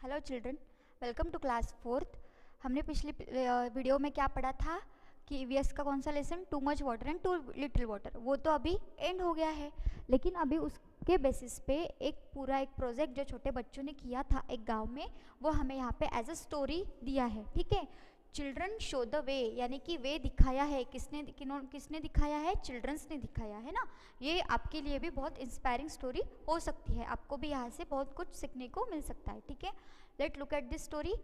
Hello children, welcome to class fourth. हमने पिछली video में क्या पढ़ा था कि ईवीएस का कौन सा lesson, too much water and too little water, वो तो अभी एंड हो गया है। लेकिन अभी उसके बेसिस पे एक प्रोजेक्ट जो छोटे बच्चों ने किया था एक गांव में, वो हमें यहाँ पे एज अ स्टोरी दिया है। ठीक है, चिल्ड्रन शो द वे, यानी कि वे दिखाया है। किसने दिखाया है? चिल्ड्रंस ने दिखाया है ना। ये आपके लिए भी बहुत इंस्पायरिंग स्टोरी हो सकती है, आपको भी यहाँ से बहुत कुछ सीखने को मिल सकता है। ठीक है, let look at this story.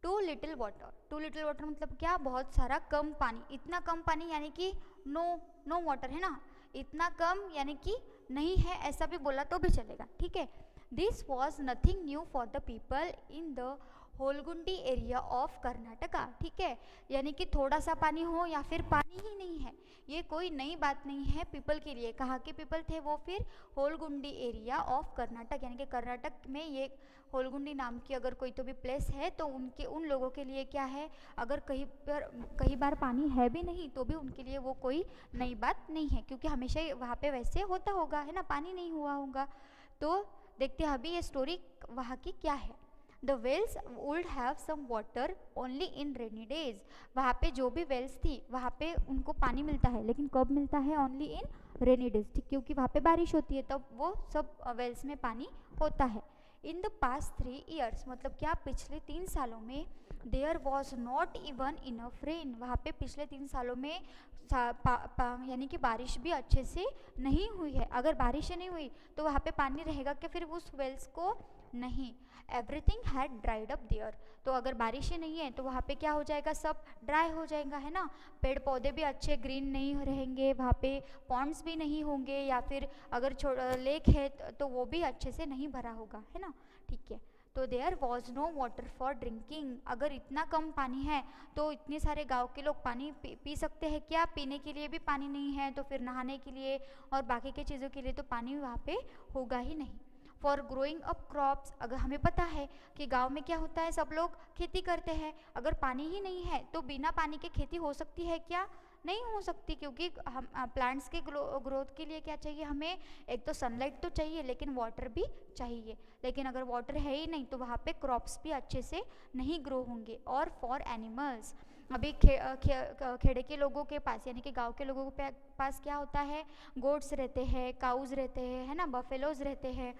Too little water मतलब क्या? बहुत सारा कम पानी। इतना कम पानी यानी कि नो वाटर है ना, इतना कम यानी कि नहीं है, ऐसा भी बोला तो भी चलेगा। ठीक है, this was nothing new for the people in the Holagundi area of Karnataka. ठीक है, यानी कि थोड़ा सा पानी हो या फिर पानी ही नहीं है, ये कोई नई बात नहीं है पीपल के लिए। कहाँ के पीपल थे वो? फिर होलगुंडी एरिया ऑफ कर्नाटक, यानी कि कर्नाटक में ये होलगुंडी नाम की अगर कोई तो भी प्लेस है तो उन लोगों के लिए क्या है, अगर कई बार पानी है भी नहीं तो भी उनके लिए वो कोई नई बात नहीं है, क्योंकि हमेशा ही वहाँ पे वैसे होता होगा है ना, पानी नहीं हुआ होगा। तो देखते हैं अभी ये स्टोरी वहाँ की क्या है। The wells would have some water only in rainy days. वहाँ पे जो भी वेल्स थी वहाँ पे उनको पानी मिलता है, लेकिन कब मिलता है? Only in rainy days. ठीक, क्योंकि वहाँ पे बारिश होती है तब वो सब वेल्स में पानी होता है। इन द पास्ट 3 years, मतलब क्या? पिछले 3 सालों में there was not even enough rain. वहाँ पे पिछले 3 सालों में यानी कि बारिश भी अच्छे से नहीं हुई है। अगर बारिश नहीं हुई तो वहाँ पे पानी रहेगा क्या फिर उस वेल्स को? नहीं। Everything had dried up there, तो अगर बारिश ही नहीं है तो वहाँ पे क्या हो जाएगा? सब ड्राई हो जाएगा है ना। पेड़ पौधे भी अच्छे ग्रीन नहीं रहेंगे, वहाँ पे पॉन्ड्स भी नहीं होंगे, या फिर अगर लेक है तो वो भी अच्छे से नहीं भरा होगा है ना। ठीक है, तो there was no water for drinking. अगर इतना कम पानी है तो इतने सारे गांव के लोग पानी पी सकते हैं क्या? पीने के लिए भी पानी नहीं है, तो फिर नहाने के लिए और बाकी के चीज़ों के लिए तो पानी वहाँ पे होगा ही नहीं। फॉर ग्रोइंग अप क्रॉप्स, अगर हमें पता है कि गांव में क्या होता है, सब लोग खेती करते हैं। अगर पानी ही नहीं है तो बिना पानी के खेती हो सकती है क्या? नहीं हो सकती, क्योंकि हम प्लांट्स के ग्रोथ के लिए क्या चाहिए हमें? एक तो सनलाइट तो चाहिए, लेकिन वाटर भी चाहिए। लेकिन अगर वाटर है ही नहीं तो वहाँ पे क्रॉप्स भी अच्छे से नहीं ग्रो होंगे। और फॉर एनिमल्स, अभी खेड़े के लोगों के पास यानी कि गांव के लोगों के पास क्या होता है? गोट्स रहते हैं, काउज रहते हैं है ना, बफेलोज रहते हैं।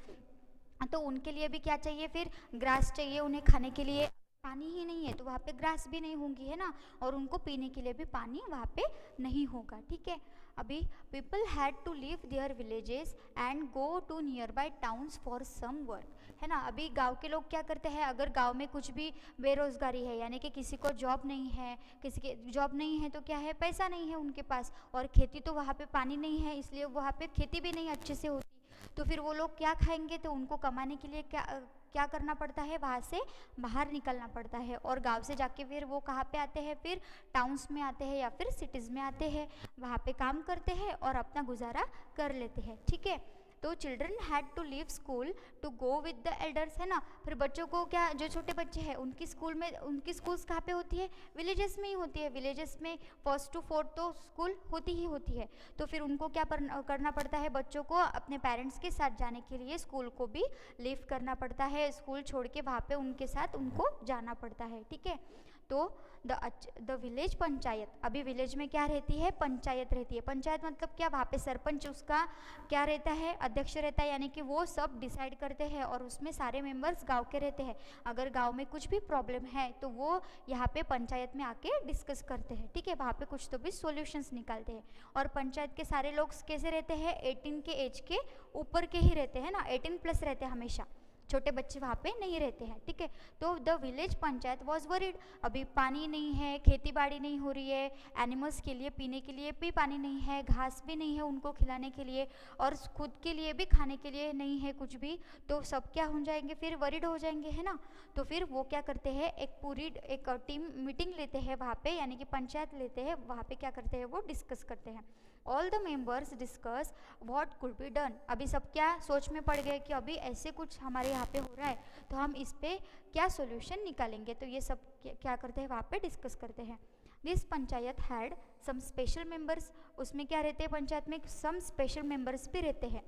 तो उनके लिए भी क्या चाहिए फिर? ग्रास चाहिए उन्हें खाने के लिए। पानी ही नहीं है तो वहाँ पे ग्रास भी नहीं होंगी है ना, और उनको पीने के लिए भी पानी वहाँ पे नहीं होगा। ठीक है, अभी people had to leave their villages and go to nearby towns for some work है ना। अभी गांव के लोग क्या करते हैं? अगर गांव में कुछ भी बेरोजगारी है, यानी कि किसी को जॉब नहीं है, किसी के जॉब नहीं है तो क्या है? पैसा नहीं है उनके पास, और खेती तो वहाँ पे पानी नहीं है इसलिए वहाँ पे खेती भी नहीं अच्छे से होती, तो फिर वो लोग क्या खाएंगे? तो उनको कमाने के लिए क्या करना पड़ता है? वहाँ से बाहर निकलना पड़ता है, और गांव से जाके फिर वो कहाँ पे आते हैं? फिर टाउन्स में आते हैं या फिर सिटीज़ में आते हैं, वहाँ पे काम करते हैं और अपना गुजारा कर लेते हैं। ठीक है, तो children had to leave school to go with the elders है ना। फिर बच्चों को क्या, जो छोटे बच्चे हैं उनकी स्कूल्स कहाँ पे होती है? विलेजेस में ही होती है। विलेजेस में 1st to 4th तो स्कूल होती ही होती है, तो फिर उनको क्या करना पड़ता है? बच्चों को अपने पेरेंट्स के साथ जाने के लिए स्कूल को भी लीव करना पड़ता है, स्कूल छोड़ के वहाँ पे उनके साथ उनको जाना पड़ता है। ठीक है, तो द विलेज पंचायत, अभी विलेज में क्या रहती है? पंचायत रहती है। पंचायत मतलब क्या? वहाँ पे सरपंच उसका क्या रहता है? अध्यक्ष रहता है, यानी कि वो सब डिसाइड करते हैं और उसमें सारे मेंबर्स गांव के रहते हैं। अगर गांव में कुछ भी प्रॉब्लम है तो वो यहाँ पे पंचायत में आके डिस्कस करते हैं। ठीक है, वहाँ पे कुछ तो भी सॉल्यूशंस निकालते हैं। और पंचायत के सारे लोग कैसे रहते हैं? 18 के एज के ऊपर के ही रहते हैं ना, 18+ रहते हैं हमेशा, छोटे बच्चे वहाँ पे नहीं रहते हैं। ठीक है, तो the village panchayat was worried, अभी पानी नहीं है, खेती बाड़ी नहीं हो रही है, एनिमल्स के लिए पीने के लिए भी पानी नहीं है, घास भी नहीं है उनको खिलाने के लिए, और खुद के लिए भी खाने के लिए नहीं है कुछ भी, तो सब क्या हो जाएंगे? फिर वरीड हो जाएंगे है ना। तो फिर वो क्या करते हैं? एक टीम मीटिंग लेते हैं वहाँ पे, यानी कि पंचायत लेते हैं, वहाँ पे क्या करते हैं? वो डिस्कस करते हैं। All the members discuss what could be done, अभी सब क्या सोच में पड़ गए कि अभी ऐसे कुछ हमारे यहाँ पे हो रहा है तो हम इस पे क्या सोल्यूशन निकालेंगे, तो ये सब क्या करते हैं? वहाँ पे डिस्कस करते हैं। This panchayat had some special members, उसमें क्या रहते हैं? पंचायत में सम स्पेशल मेंबर्स भी रहते हैं।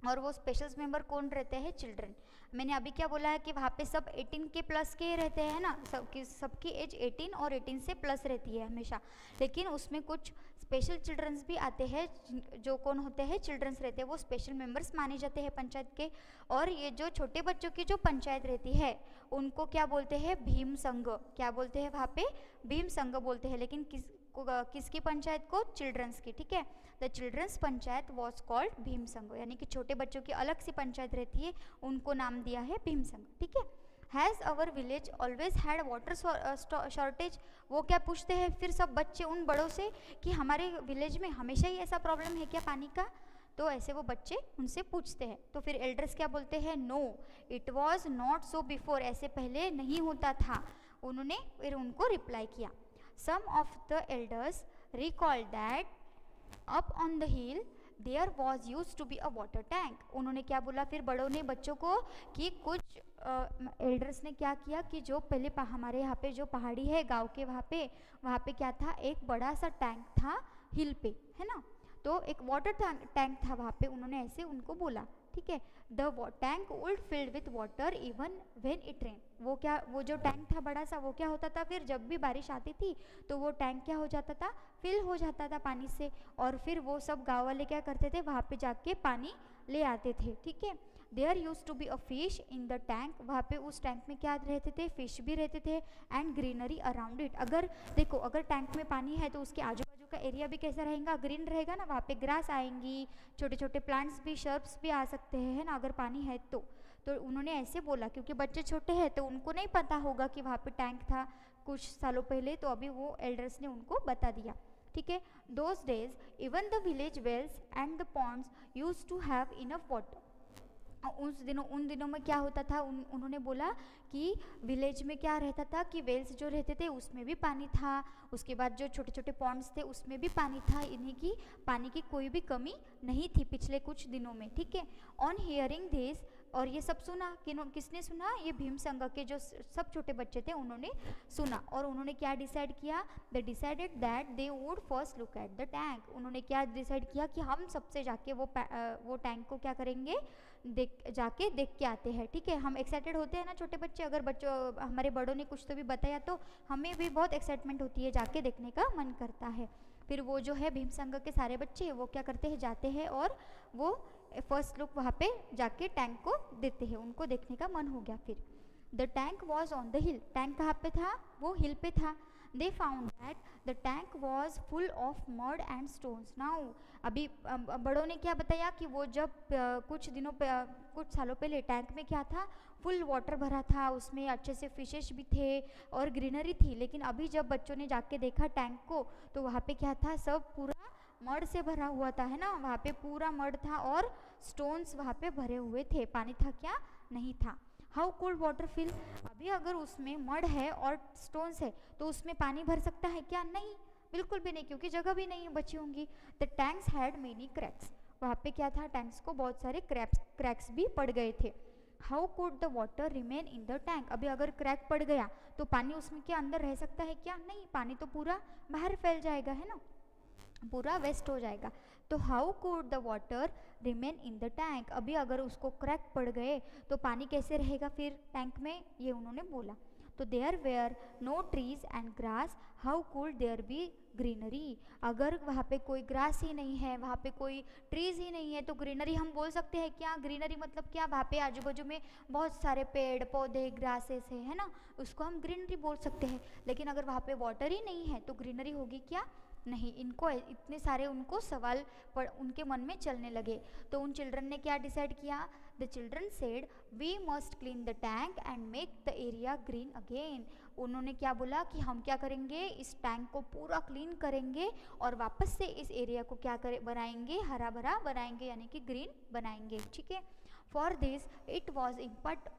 और वो स्पेशल मेंबर कौन रहते हैं? चिल्ड्रन। मैंने अभी क्या बोला है कि वहाँ पे सब 18 के प्लस के रहते हैं ना, सबकी एज 18 और 18 से प्लस रहती है हमेशा। लेकिन उसमें कुछ स्पेशल चिल्ड्रंस भी आते हैं, जो कौन होते हैं? चिल्ड्रंस रहते हैं, वो स्पेशल मेंबर्स माने जाते हैं पंचायत के। और ये जो छोटे बच्चों की जो पंचायत रहती है उनको क्या बोलते हैं? भीम संघ। क्या बोलते हैं वहाँ पे? भीम संघ बोलते हैं। लेकिन किसकी पंचायत को? चिल्ड्रंस की, ठीक है। The childrens panchayat was called Bhim Sangh, यानी कि छोटे बच्चों की अलग सी पंचायत रहती है, उनको नाम दिया है भीम संघ, ठीक है। Has our village always had water shortage? वो क्या पूछते हैं फिर सब बच्चे उन बड़ों से कि हमारे विलेज में हमेशा ही ऐसा प्रॉब्लम है क्या पानी का? तो ऐसे वो बच्चे उनसे पूछते हैं। तो फिर एल्डर्स क्या बोलते हैं? No it was not so before, ऐसे पहले नहीं होता था। उन्होंने फिर उनको रिप्लाई किया। Some of the elders recall that up on the hill there was used to be a water tank. उन्होंने क्या बोला फिर बड़ों ने बच्चों को कि कुछ एल्डर्स ने क्या किया कि जो पहले हमारे यहाँ पे जो पहाड़ी है गांव के वहाँ पे क्या था? एक बड़ा सा टैंक था हिल पे, है ना। तो एक वाटर टैंक था वहाँ पे, उन्होंने ऐसे उनको बोला, ठीक है। The tank would filled with water even when it rain. वो जो टैंक था बड़ा सा, वो क्या होता था? फिर जब भी बारिश आती थी तो वो टैंक क्या हो जाता था? फिल हो जाता था पानी से। और फिर वो सब गाँव वाले क्या करते थे? वहाँ पे जाके पानी ले आते थे, ठीक है। There use to be a fish in the tank. वहाँ पे उस टैंक में क्या रहते थे? फिश भी रहते थे। And greenery around it. अगर देखो, अगर टैंक में पानी है तो उसके आजू बाजू का एरिया भी कैसा रहेगा? ग्रीन रहेगा ना। वहाँ पे ग्रास आएंगी, छोटे छोटे प्लांट्स भी, शर्ब्स भी आ सकते हैं, है ना, अगर पानी है तो उन्होंने ऐसे बोला क्योंकि बच्चे छोटे हैं तो उनको नहीं पता होगा कि वहाँ पे टैंक था कुछ सालों पहले, तो अभी वो एल्डर्स ने उनको बता दिया, ठीक है। Those days even the village wells and the ponds use to have enough water. उन दिनों में क्या होता था? उन्होंने बोला कि विलेज में क्या रहता था कि वेल्स जो रहते थे उसमें भी पानी था, उसके बाद जो छोटे छोटे पॉन्ड्स थे उसमें भी पानी था। इन्हीं की पानी की कोई भी कमी नहीं थी पिछले कुछ दिनों में, ठीक है। ऑन हियरिंग दिस, और ये सब सुना किसने सुना? ये भीम संघ के जो सब छोटे बच्चे थे उन्होंने सुना। और उन्होंने क्या डिसाइड किया? They decided that they would first look at the tank. उन्होंने क्या डिसाइड किया कि हम सबसे जाके वो टैंक को क्या करेंगे? जाके देख के आते हैं, ठीक है। हम एक्साइटेड होते हैं ना छोटे बच्चे, अगर बच्चों हमारे बड़ों ने कुछ तो भी बताया तो हमें भी बहुत एक्साइटमेंट होती है, जाके देखने का मन करता है। फिर वो जो है भीम संघ के सारे बच्चे वो क्या करते हैं? जाते हैं और वो फर्स्ट लुक वहाँ पे जाके टैंक को देते हैं, उनको देखने का मन हो गया। फिर the tank was on the hill. Tank कहाँ पे था? वो हिल पे था। They found that the tank was full of mud and stones. Now अभी बड़ों ने क्या बताया कि वो जब कुछ सालों पहले टैंक में क्या था? फुल वाटर भरा था, उसमें अच्छे से फिशेस भी थे और ग्रीनरी थी। लेकिन अभी जब बच्चों ने जाके देखा टैंक को तो वहाँ पे क्या था? सब पूरा मड से भरा हुआ था, है ना। वहाँ पे पूरा मड था और स्टोन्स वहाँ पे भरे हुए थे, पानी था क्या? नहीं था। How cold water fill? अभी अगर उसमें मड है और स्टोन्स है तो उसमें पानी भर सकता है क्या? नहीं, बिल्कुल भी नहीं, क्योंकि जगह भी नहीं बची होंगी। The tanks had many cracks. वहाँ पे क्या था? टैंक्स को बहुत सारे क्रैक्स भी पड़ गए थे। How could the water remain in the tank? अभी अगर क्रैक पड़ गया तो पानी उसमें के अंदर रह सकता है क्या? नहीं, पानी तो पूरा बाहर फैल जाएगा, है ना, पूरा वेस्ट हो जाएगा। तो how could the water remain in the tank? अभी अगर उसको क्रैक पड़ गए तो पानी कैसे रहेगा फिर टैंक में? ये उन्होंने बोला। तो there were no trees and grass, how could there be greenery? अगर वहाँ पे कोई ग्रास ही नहीं है, वहाँ पे कोई ट्रीज ही नहीं है तो ग्रीनरी हम बोल सकते हैं क्या? ग्रीनरी मतलब क्या? वहाँ पे आजू बाजू में बहुत सारे पेड़ पौधे ग्रासेस है ना, उसको हम ग्रीनरी बोल सकते हैं। लेकिन अगर वहाँ पे वाटर ही नहीं है तो ग्रीनरी होगी क्या? नहीं। इनको इतने सारे उनको सवाल उनके मन में चलने लगे। तो उन चिल्ड्रन ने क्या डिसाइड किया? The children said we must clean the tank and make the area green again. उन्होंने क्या बोला कि हम क्या करेंगे? इस टैंक को पूरा क्लीन करेंगे और वापस से इस एरिया को क्या बनाएंगे? हरा भरा बनाएंगे, यानी कि ग्रीन बनाएंगे, ठीक है। For this, it was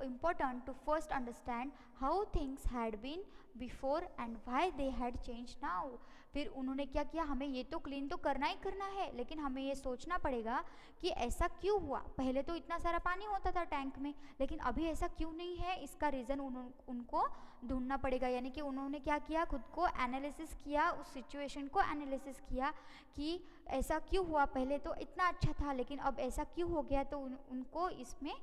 important to first understand how things had been before and why they had changed now. फिर उन्होंने क्या किया, हमें ये तो क्लीन तो करना ही करना है, लेकिन हमें ये सोचना पड़ेगा कि ऐसा क्यों हुआ। पहले तो इतना सारा पानी होता था टैंक में, लेकिन अभी ऐसा क्यों नहीं है, इसका रीज़न उनको ढूंढना पड़ेगा। यानी कि उन्होंने क्या किया, खुद को एनालिसिस किया, उस सिचुएशन को एनालिसिस किया कि ऐसा क्यों हुआ, पहले तो इतना अच्छा था लेकिन अब ऐसा क्यों हो गया। तो उनको इसमें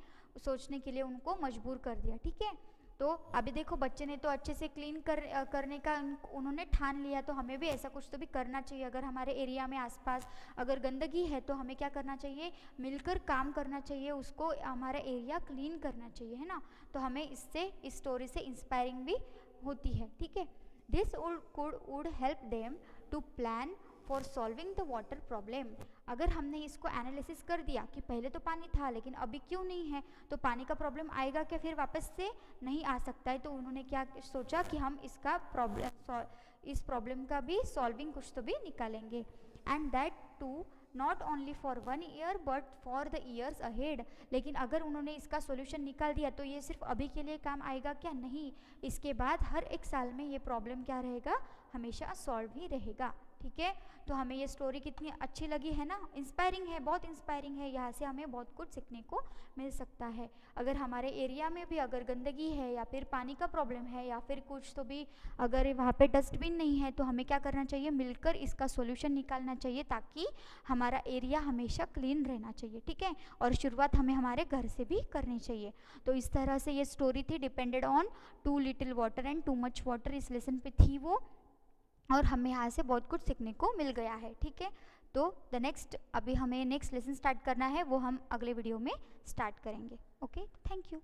सोचने के लिए उनको मजबूर कर दिया। ठीक है, तो अभी देखो बच्चे ने तो अच्छे से क्लीन करने का उन्होंने ठान लिया, तो हमें भी ऐसा कुछ तो भी करना चाहिए। अगर हमारे एरिया में आसपास अगर गंदगी है तो हमें क्या करना चाहिए, मिलकर काम करना चाहिए, उसको हमारा एरिया क्लीन करना चाहिए, है ना। तो हमें इससे, इस स्टोरी से इंस्पायरिंग भी होती है। ठीक है, this would help them to plan for solving the water problem. अगर हमने इसको एनालिसिस कर दिया कि पहले तो पानी था लेकिन अभी क्यों नहीं है, तो पानी का प्रॉब्लम आएगा क्या, फिर वापस से नहीं आ सकता है। तो उन्होंने क्या सोचा कि हम इस प्रॉब्लम का भी सॉल्विंग कुछ तो भी निकालेंगे। And that too not only for 1 year but for the years ahead. लेकिन अगर उन्होंने इसका सोल्यूशन निकाल दिया तो ये सिर्फ अभी के लिए काम आएगा क्या, नहीं, इसके बाद हर एक साल में ये प्रॉब्लम क्या रहेगा, हमेशा सॉल्व ही रहेगा। ठीक है, तो हमें ये स्टोरी कितनी अच्छी लगी है ना, इंस्पायरिंग है, बहुत इंस्पायरिंग है। यहाँ से हमें बहुत कुछ सीखने को मिल सकता है। अगर हमारे एरिया में भी अगर गंदगी है या फिर पानी का प्रॉब्लम है या फिर कुछ तो भी, अगर वहाँ पे डस्टबिन नहीं है, तो हमें क्या करना चाहिए, मिलकर इसका सॉल्यूशन निकालना चाहिए, ताकि हमारा एरिया हमेशा क्लीन रहना चाहिए। ठीक है, और शुरुआत हमें हमारे घर से भी करनी चाहिए। तो इस तरह से ये स्टोरी थी, depended on too little water and too much water, इस लेसन पे थी वो, और हमें यहाँ से बहुत कुछ सीखने को मिल गया है। ठीक है, तो अभी हमें नेक्स्ट लेसन स्टार्ट करना है, वो हम अगले वीडियो में स्टार्ट करेंगे। Okay, thank you.